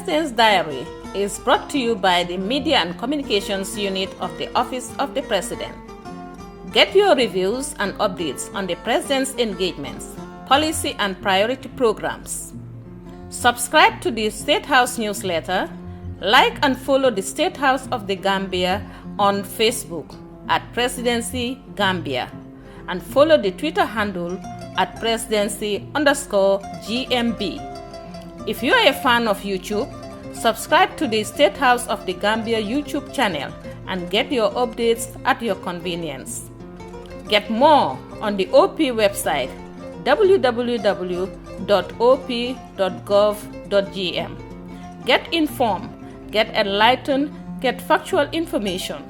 President's Diary is brought to you by the Media and Communications Unit of the Office of the President. Get your reviews and updates on the President's engagements, policy and priority programs. Subscribe to the State House newsletter, like and follow the State House of the Gambia on Facebook at Presidency Gambia, and follow the Twitter handle at presidency_GMB. If you are a fan of YouTube, subscribe to the State House of the Gambia YouTube channel and get your updates at your convenience. Get more on the OP website www.op.gov.gm. Get informed, get enlightened, get factual information.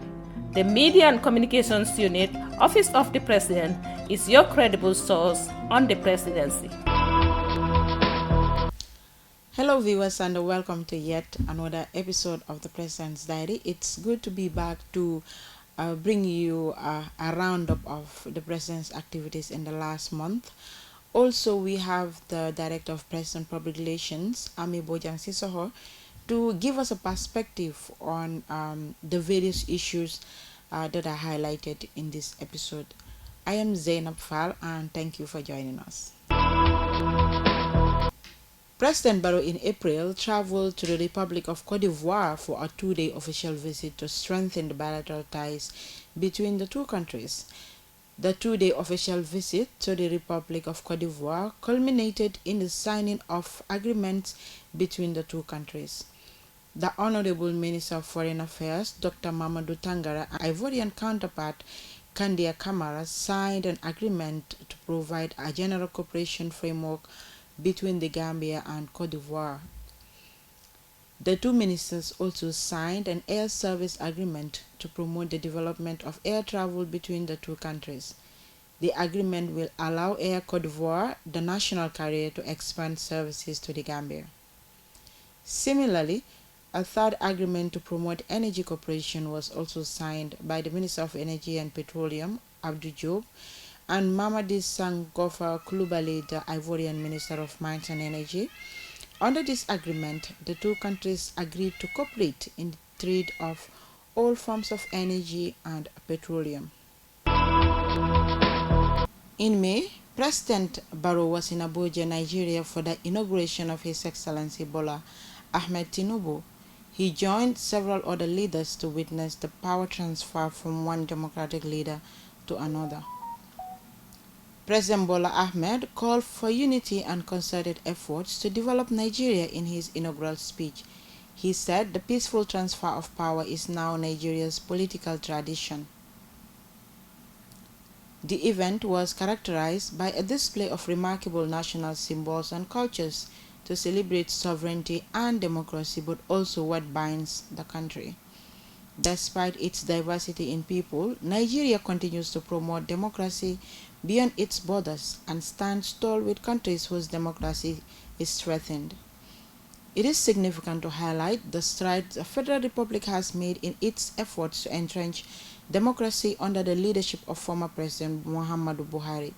The Media and Communications Unit, Office of the President, is your credible source on the presidency. Hello viewers, and welcome to yet another episode of the President's Diary. It's good to be back to bring you a roundup of the President's activities in the last month. Also, we have the Director of Press and Public Relations, Ami Bojang Sisoho, to give us a perspective on the various issues that are highlighted in this episode. I am Zainab Fall, and thank you for joining us. President Barrow in April traveled to the Republic of Cote d'Ivoire for a two-day official visit to strengthen the bilateral ties between the two countries. The two-day official visit to the Republic of Cote d'Ivoire culminated in the signing of agreements between the two countries. The Honorable Minister of Foreign Affairs, Dr. Mamadou Tangara, and Ivorian counterpart Kandia Kamara signed an agreement to provide a general cooperation framework between the Gambia and Cote d'Ivoire. The two ministers also signed an air service agreement to promote the development of air travel between the two countries. The agreement will allow Air Cote d'Ivoire, the national carrier, to expand services to the Gambia. Similarly, a third agreement to promote energy cooperation was also signed by the Minister of Energy and Petroleum, Abdou Diop, and Mamadi Sangofa Coulibaly, the Ivorian Minister of Mines and Energy. Under this agreement, the two countries agreed to cooperate in the trade of all forms of energy and petroleum. In May, President Barrow was in Abuja, Nigeria for the inauguration of His Excellency Bola Ahmed Tinubu. He joined several other leaders to witness the power transfer from one democratic leader to another. President Bola Ahmed called for unity and concerted efforts to develop Nigeria in his inaugural speech. He said the peaceful transfer of power is now Nigeria's political tradition. The event was characterized by a display of remarkable national symbols and cultures to celebrate sovereignty and democracy, but also what binds the country. Despite its diversity in people, Nigeria continues to promote democracy beyond its borders and stands tall with countries whose democracy is threatened. It is significant to highlight the strides the Federal Republic has made in its efforts to entrench democracy under the leadership of former President Muhammadu Buhari.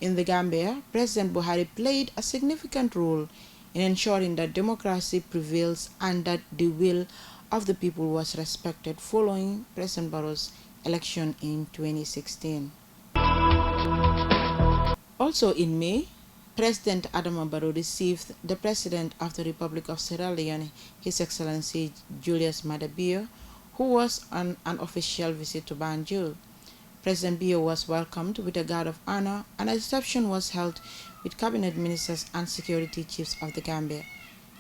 In the Gambia, President Buhari played a significant role in ensuring that democracy prevails and that the will of the people was respected following President Barrow's election in 2016. Also in May, President Adama Barrow received the President of the Republic of Sierra Leone, His Excellency Julius Maada Bio, who was on an official visit to Banjul. President Bio was welcomed with a guard of honor, and a reception was held with cabinet ministers and security chiefs of the Gambia.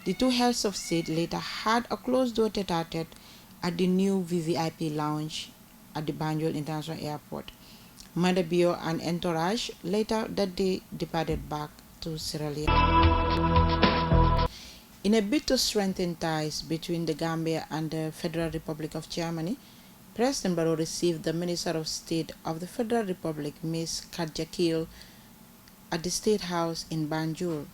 The two heads of state later had a closed-door tete-a-tete at the new VVIP lounge at the Banjul International Airport. Maada Bio and entourage later that day departed back to Sierra Leone. In a bid to strengthen ties between the Gambia and the Federal Republic of Germany, President Barrow received the Minister of State of the Federal Republic, Ms. Kadja Kiel, at the State House in Banjul.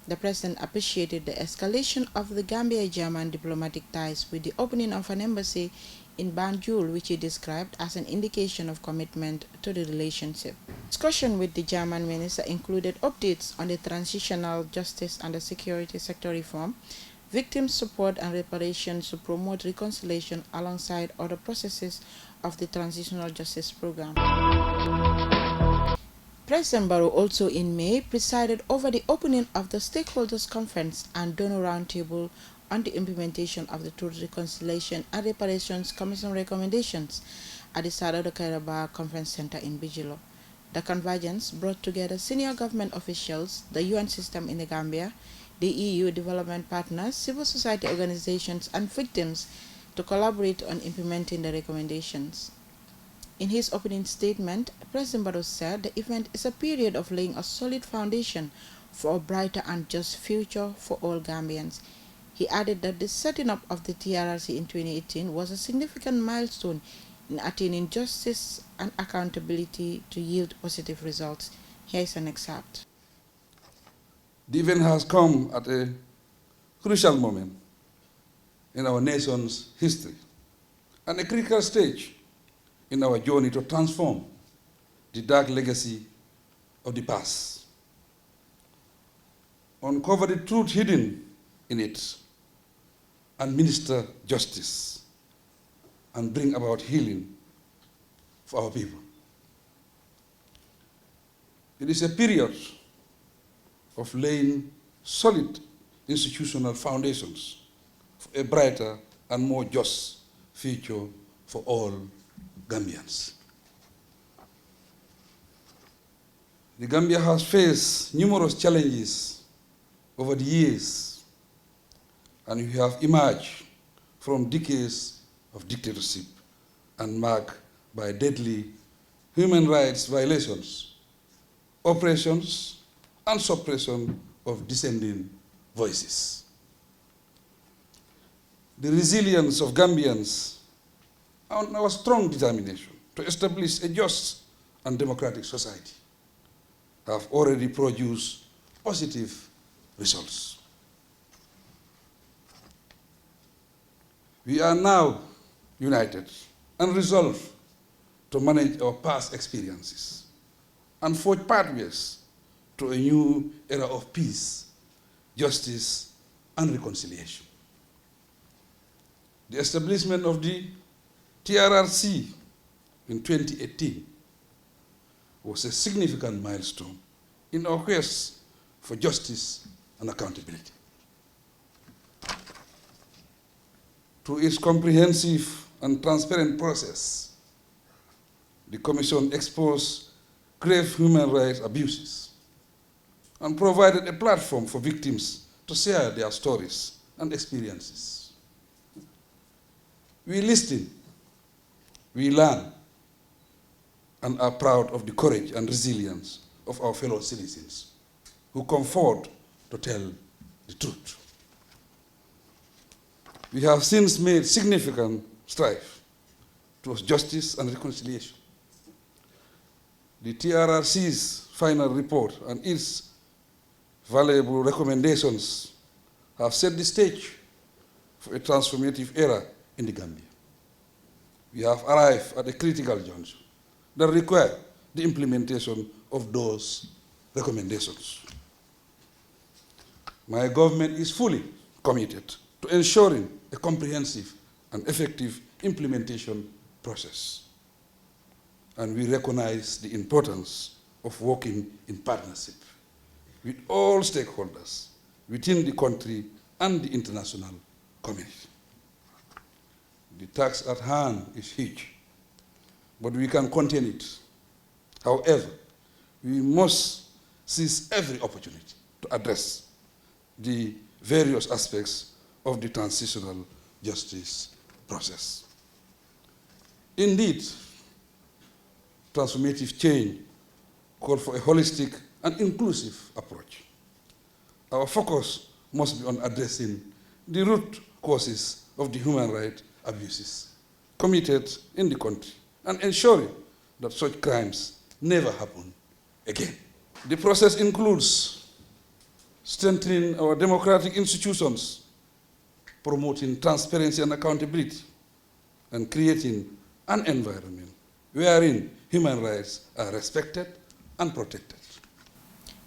The President appreciated the escalation of the Gambia-German diplomatic ties with the opening of an embassy in Banjul, which he described as an indication of commitment to the relationship. Discussion with the German minister included updates on the transitional justice and the security sector reform, victim support and reparations to promote reconciliation alongside other processes of the Transitional Justice Program. President Barrow also in May presided over the opening of the Stakeholders Conference and Donor Roundtable on the implementation of the Truth, Reconciliation and Reparations Commission recommendations at the Sada Kairaba Conference Center in Bijilo. The convergence brought together senior government officials, the UN system in the Gambia, the EU development partners, civil society organizations, and victims to collaborate on implementing the recommendations. In his opening statement, President Barrow said the event is a period of laying a solid foundation for a brighter and just future for all Gambians. He added that the setting up of the TRRC in 2018 was a significant milestone in attaining justice and accountability to yield positive results. Here is an excerpt. The event has come at a crucial moment in our nation's history and a critical stage in our journey to transform the dark legacy of the past, uncover the truth hidden in it, administer justice, and bring about healing for our people. It is a period of laying solid institutional foundations for a brighter and more just future for all Gambians. The Gambia has faced numerous challenges over the years, and we have emerged from decades of dictatorship and marked by deadly human rights violations, oppressions, and suppression of dissenting voices. The resilience of Gambians and our strong determination to establish a just and democratic society have already produced positive results. We are now united and resolved to manage our past experiences and forge pathways to a new era of peace, justice, and reconciliation. The establishment of the TRRC in 2018 was a significant milestone in our quest for justice and accountability. Through its comprehensive and transparent process, the Commission exposed grave human rights abuses and provided a platform for victims to share their stories and experiences. We listen, we learn, and are proud of the courage and resilience of our fellow citizens who come forward to tell the truth. We have since made significant strides towards justice and reconciliation. The TRRC's final report and its valuable recommendations have set the stage for a transformative era in the Gambia. We have arrived at a critical juncture that requires the implementation of those recommendations. My government is fully committed to ensuring a comprehensive and effective implementation process. And we recognize the importance of working in partnership with all stakeholders within the country and the international community. The task at hand is huge, but we can contain it. However, we must seize every opportunity to address the various aspects of the transitional justice process. Indeed, transformative change calls for a holistic and inclusive approach. Our focus must be on addressing the root causes of the human rights abuses committed in the country and ensuring that such crimes never happen again. The process includes strengthening our democratic institutions, promoting transparency and accountability, and creating an environment wherein human rights are respected and protected.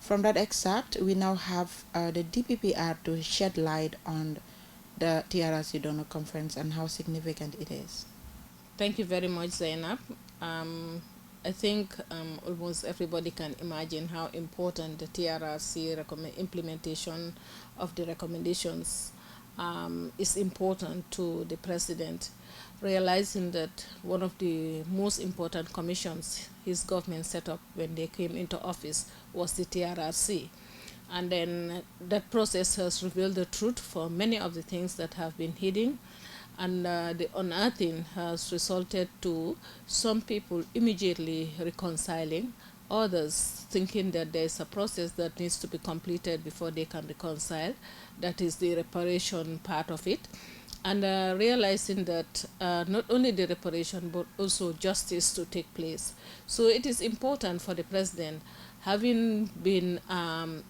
From that excerpt, we now have the DPPR to shed light on the TRRC Donor Conference and how significant it is? Thank you very much, Zainab. I think almost everybody can imagine how important the TRRC implementation of the recommendations is important to the president, realizing that one of the most important commissions his government set up when they came into office was the TRRC. And then that process has revealed the truth for many of the things that have been hidden, and the unearthing has resulted to some people immediately reconciling, others thinking that there is a process that needs to be completed before they can reconcile. That is the reparation part of it. And realizing that not only the reparation but also justice to take place. So it is important for the president, having been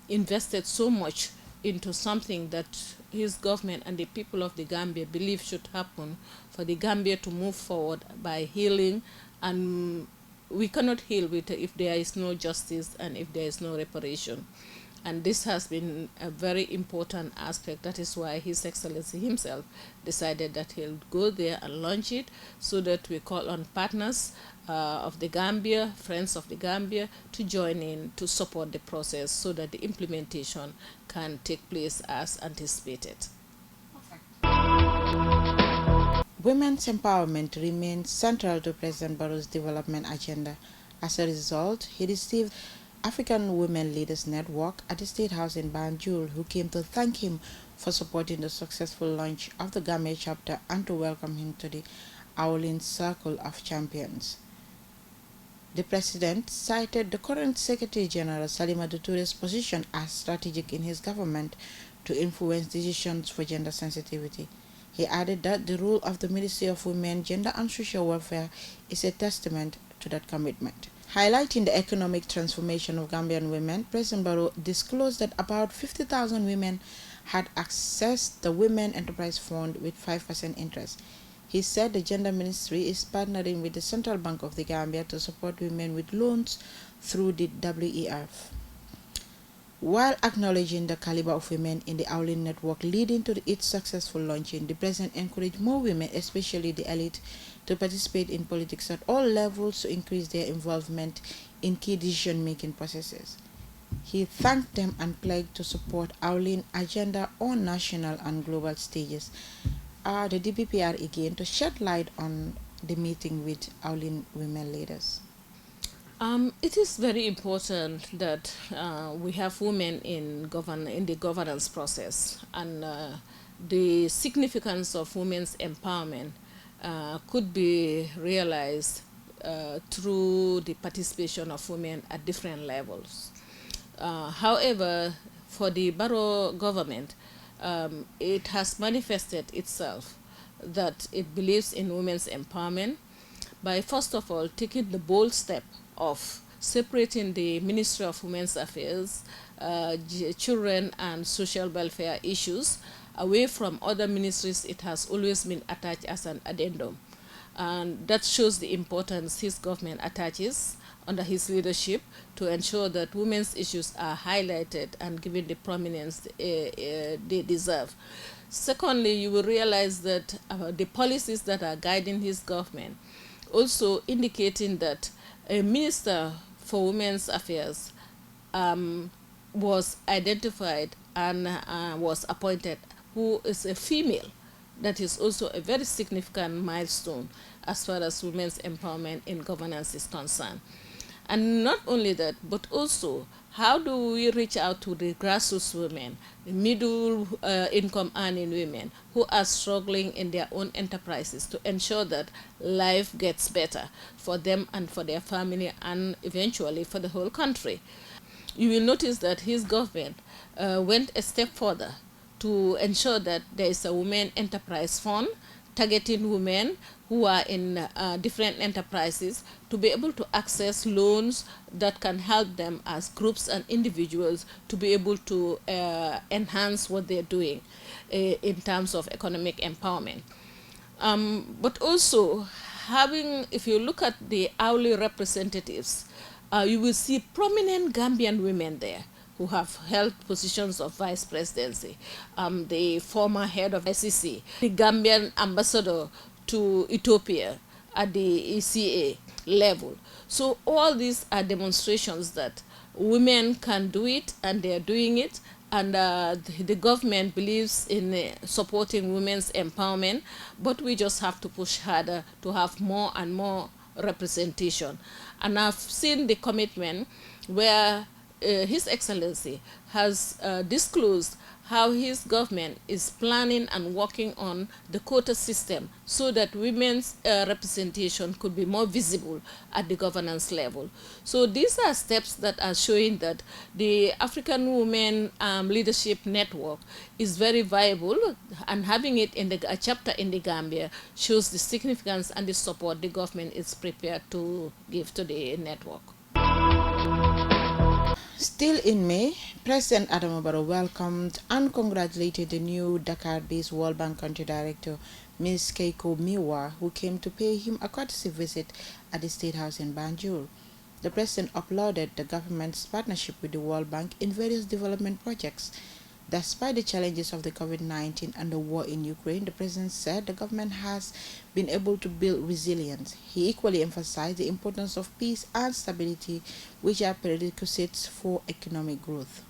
invested so much into something that his government and the people of the Gambia believe should happen, for the Gambia to move forward by healing. And we cannot heal if there is no justice and if there is no reparation. And this has been a very important aspect. That is why His Excellency himself decided that he'll go there and launch it, so that we call on partners of the Gambia, friends of the Gambia, to join in to support the process so that the implementation can take place as anticipated. Women's empowerment remains central to President Barrow's development agenda. As a result, he received African Women Leaders Network at the State House in Banjul, who came to thank him for supporting the successful launch of the Gambia chapter and to welcome him to the Aulin Circle of Champions. The president cited the current Secretary General Salima Duture's position as strategic in his government to influence decisions for gender sensitivity. He added that the role of the Ministry of Women, Gender and Social Welfare is a testament to that commitment. Highlighting the economic transformation of Gambian women, President Barrow disclosed that about 50,000 women had accessed the Women Enterprise Fund with 5% interest. He said the Gender Ministry is partnering with the Central Bank of the Gambia to support women with loans through the WEF. While acknowledging the caliber of women in the Aulin network leading to its successful launching, the president encouraged more women, especially the elite, to participate in politics at all levels to increase their involvement in key decision-making processes. He thanked them and pledged to support Aulin agenda on national and global stages. The DPPR again to shed light on the meeting with Aulin women leaders. It is very important that we have women in the governance process, and the significance of women's empowerment could be realized through the participation of women at different levels. However, for the Barrow government, it has manifested itself that it believes in women's empowerment by, first of all, taking the bold step of separating the Ministry of Women's Affairs, children and social welfare issues away from other ministries it has always been attached as an addendum. And that shows the importance his government attaches under his leadership to ensure that women's issues are highlighted and given the prominence they deserve. Secondly, you will realize that the policies that are guiding his government also indicating that a minister for women's affairs was identified and was appointed, who is a female. That is also a very significant milestone as far as women's empowerment in governance is concerned. And not only that, but also how do we reach out to the grassroots women, the middle income earning women who are struggling in their own enterprises to ensure that life gets better for them and for their family and eventually for the whole country. You will notice that his government went a step further to ensure that there is a women enterprise fund targeting women who are in different enterprises to be able to access loans that can help them as groups and individuals to be able to enhance what they're doing in terms of economic empowerment. But also having, if you look at the hourly representatives, you will see prominent Gambian women there who have held positions of vice presidency, the former head of ICC, the Gambian ambassador to Ethiopia at the ECA level. So all these are demonstrations that women can do it, and they're doing it, and the government believes in supporting women's empowerment, but we just have to push harder to have more and more representation. And I've seen the commitment where His Excellency has disclosed how his government is planning and working on the quota system so that women's representation could be more visible at the governance level. So these are steps that are showing that the African Women Leadership Network is very viable, and having it in a chapter in the Gambia shows the significance and the support the government is prepared to give to the network. Still in May, President Adama Barrow welcomed and congratulated the new Dakar-based World Bank Country Director, Ms. Keiko Miwa, who came to pay him a courtesy visit at the State House in Banjul. The President applauded the government's partnership with the World Bank in various development projects. Despite the challenges of the COVID-19 and the war in Ukraine, the President said the government has been able to build resilience. He equally emphasized the importance of peace and stability, which are prerequisites for economic growth.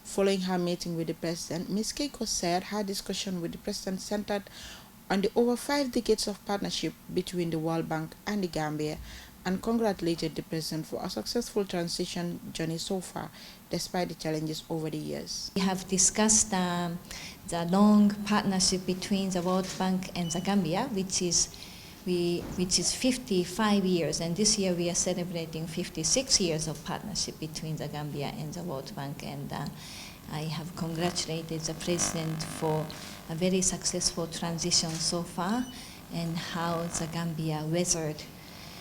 Following her meeting with the President, Ms. Keiko said her discussion with the President centered on the over 5 decades of partnership between the World Bank and the Gambia, and congratulated the President for a successful transition journey so far, despite the challenges over the years. We have discussed the long partnership between the World Bank and the Gambia, which is 55 years, and this year we are celebrating 56 years of partnership between the Gambia and the World Bank, and I have congratulated the President for a very successful transition so far, and how the Gambia weathered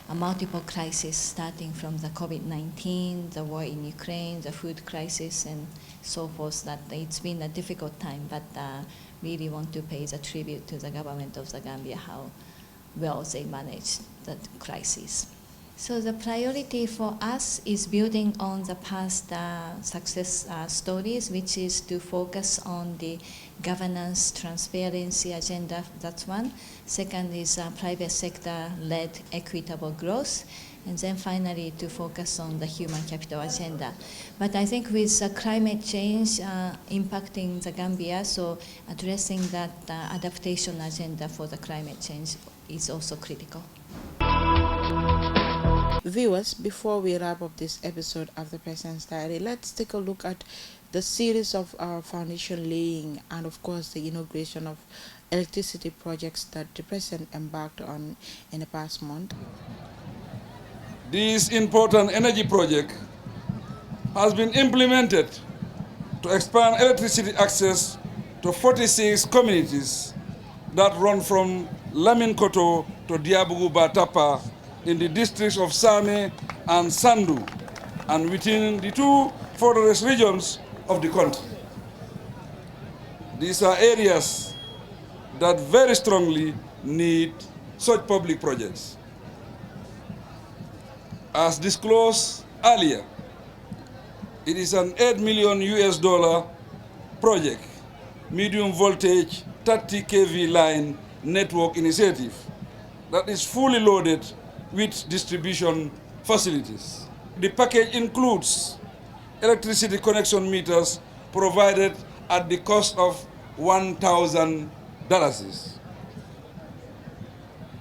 a multiple crisis, starting from the COVID-19, the war in Ukraine, the food crisis, and so forth. That it's been a difficult time, but really want to pay the tribute to the government of the Gambia, how well they managed that crisis. So the priority for us is building on the past success stories, which is to focus on the governance, transparency agenda, that's one. Second is private sector-led equitable growth. And then finally, to focus on the human capital agenda. But I think with climate change impacting the Gambia, so addressing that adaptation agenda for the climate change is also critical. Viewers, before we wrap up this episode of the President's Diary, let's take a look at the series of foundation laying and of course the inauguration of electricity projects that the President embarked on in the past month. This important energy project has been implemented to expand electricity access to 46 communities that run from Laminkoto to Diabugu Batapa in the districts of Same and Sandu, and within the 2 forest regions of the country. These are areas that very strongly need such public projects. As disclosed earlier, it is an $8 million project, medium voltage 30 kV line network initiative that is fully loaded with distribution facilities. The package includes electricity connection meters provided at the cost of $1,000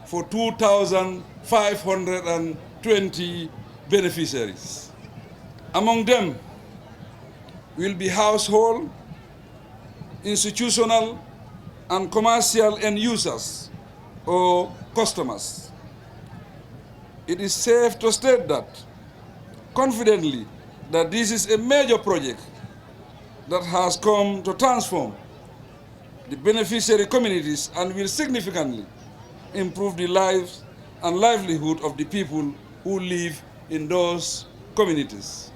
for 2,520 beneficiaries. Among them will be household, institutional, and commercial end users or customers. It is safe to state that, confidently, that this is a major project that has come to transform the beneficiary communities and will significantly improve the lives and livelihood of the people who live in those communities.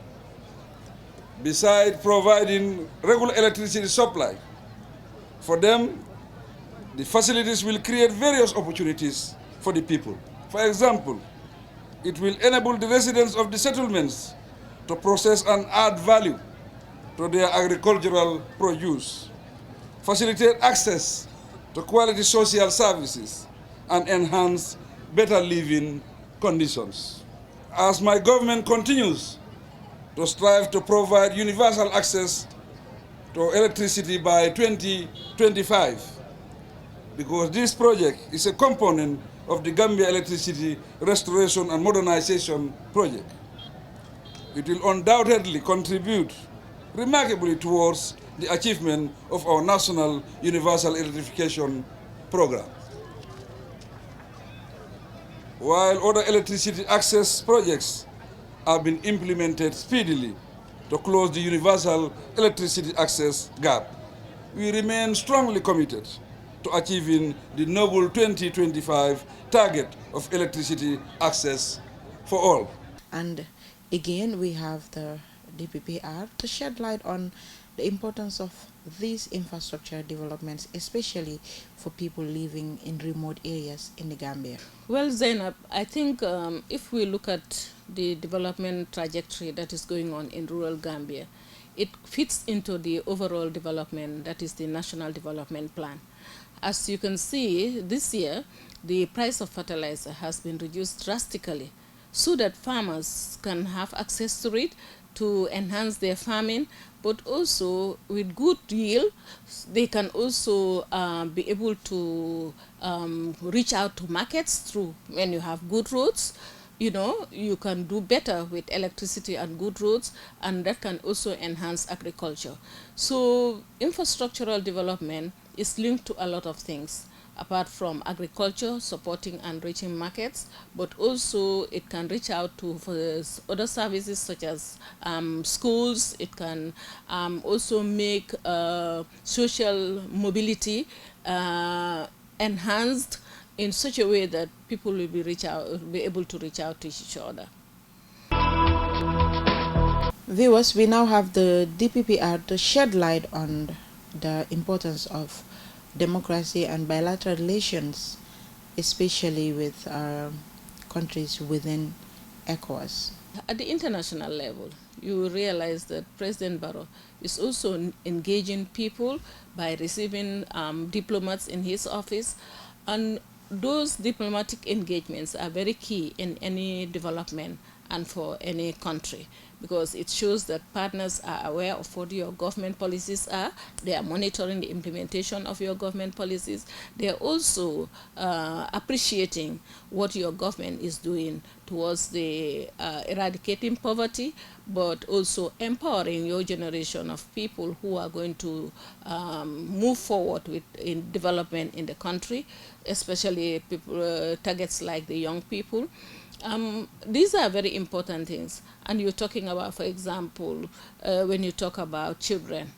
Besides providing regular electricity supply for them, the facilities will create various opportunities for the people. For example, it will enable the residents of the settlements to process and add value to their agricultural produce, facilitate access to quality social services, and enhance better living conditions. As my government continues to strive to provide universal access to electricity by 2025, because this project is a component of the Gambia Electricity Restoration and Modernization Project. It will undoubtedly contribute remarkably towards the achievement of our national universal electrification program. While other electricity access projects have been implemented speedily to close the universal electricity access gap, we remain strongly committed to achieving the noble 2025 target of electricity access for all. And again, we have the DPPR to shed light on the importance of these infrastructure developments, especially for people living in remote areas in the Gambia. Well, Zainab, I think if we look at the development trajectory that is going on in rural Gambia, it fits into the overall development, that is the National Development Plan. As you can see, this year, the price of fertilizer has been reduced drastically so that farmers can have access to it to enhance their farming, but also with good yield, they can also be able to reach out to markets through when you have good roads. You know, you can do better with electricity and good roads, and that can also enhance agriculture. So infrastructural development is linked to a lot of things, apart from agriculture, supporting and reaching markets, but also it can reach out to for other services such as schools. It can also make social mobility enhanced in such a way that people will be able to reach out to each other. Viewers, we now have the DPPR to shed light on the importance of democracy and bilateral relations, especially with countries within ECOWAS. At the international level, you realize that President Barrow is also engaging people by receiving diplomats in his office, and those diplomatic engagements are very key in any development and for any country, because it shows that partners are aware of what your government policies are. They are monitoring the implementation of your government policies. They are also appreciating what your government is doing towards the eradicating poverty, but also empowering your generation of people who are going to move forward in development in the country, especially people, targets like the young people. These are very important things. And you're talking about, for example, when you talk about children,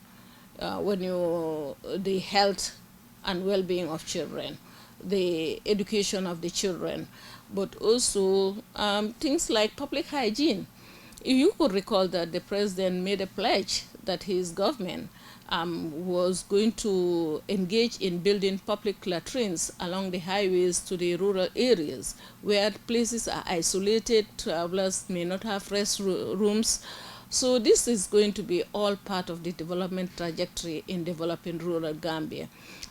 the health and well-being of children, the education of the children, but also things like public hygiene. You could recall that the president made a pledge that his government was going to engage in building public latrines along the highways to the rural areas where places are isolated, travelers may not have restrooms. So this is going to be all part of the development trajectory in developing rural Gambia.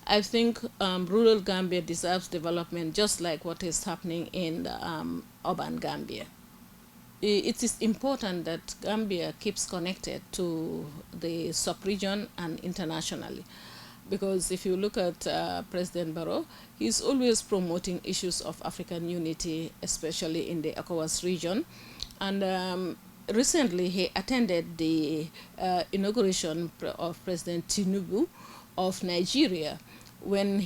I think rural Gambia deserves development just like what is happening in the, urban Gambia. It is important that Gambia keeps connected to the sub-region and internationally, because if you look at President Barrow, he's always promoting issues of African unity, especially in the ECOWAS region. And recently he attended the inauguration of President Tinubu of Nigeria, when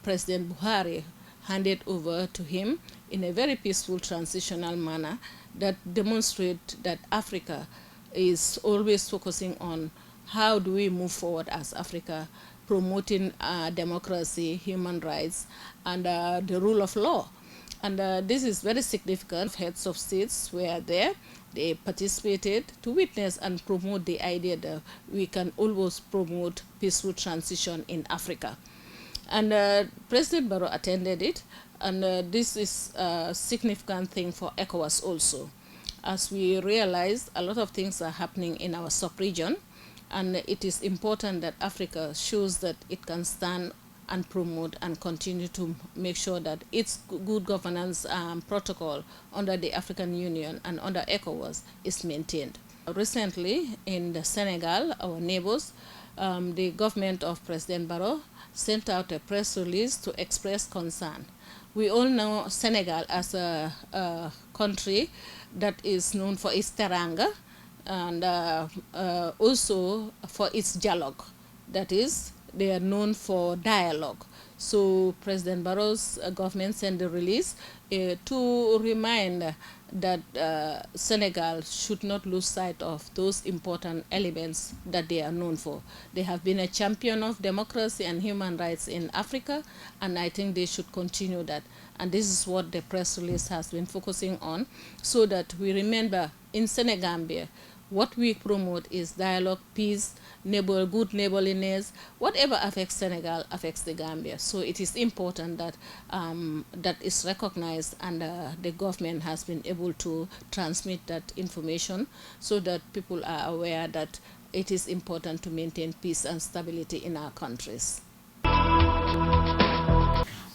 President Buhari handed over to him in a very peaceful transitional manner that demonstrate that Africa is always focusing on how do we move forward as Africa, promoting democracy, human rights, and the rule of law. And this is very significant. Heads of states were there. They participated to witness and promote the idea that we can always promote peaceful transition in Africa. And President Barrow attended it, and this is a significant thing for ECOWAS also. as we realize a lot of things are happening in our sub-region, and it is important that Africa shows that it can stand and promote and continue to make sure that its good governance protocol under the African Union and under ECOWAS is maintained. Recently, in the Senegal, our neighbors, the government of President Barrow sent out a press release to express concern. We all know Senegal as a country that is known for its teranga and also for its dialogue. That is, they are known for dialogue. So President Barrow's government sent a release to remind that Senegal should not lose sight of those important elements that they are known for. They have been a champion of democracy and human rights in Africa, and I think they should continue that. And this is what the press release has been focusing on, so that we remember in Senegambia, what we promote is dialogue, peace, good neighborliness. Whatever affects Senegal affects the Gambia. So it is important that that is recognized, and the government has been able to transmit that information so that people are aware that it is important to maintain peace and stability in our countries.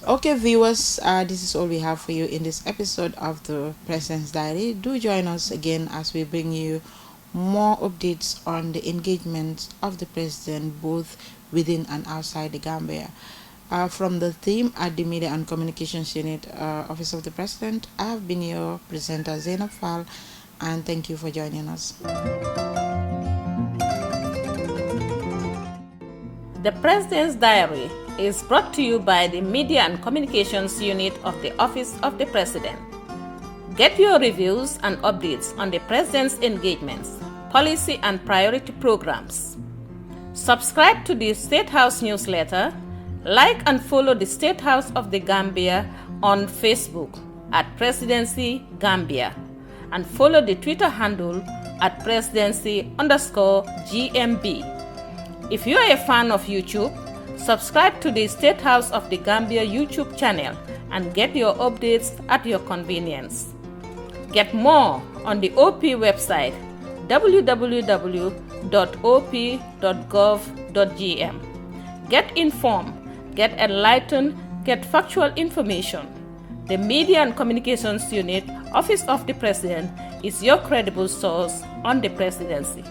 Okay, viewers, this is all we have for you in this episode of the President's Diary. Do join us again as we bring you more updates on the engagement of the President both within and outside the Gambia. From the team at the Media and Communications Unit, Office of the President, I have been your presenter, Zainab Fall, and thank you for joining us. The President's Diary is brought to you by the Media and Communications Unit of the Office of the President. Get your reviews and updates on the President's engagements, policy and priority programs. Subscribe to the State House newsletter, like and follow the State House of the Gambia on Facebook at Presidency Gambia, and follow the Twitter handle at Presidency_GMB. If you are a fan of YouTube, subscribe to the State House of the Gambia YouTube channel and get your updates at your convenience. Get more on the OP website www.op.gov.gm. Get informed, get enlightened, get factual information. The Media and Communications Unit, Office of the President, is your credible source on the presidency.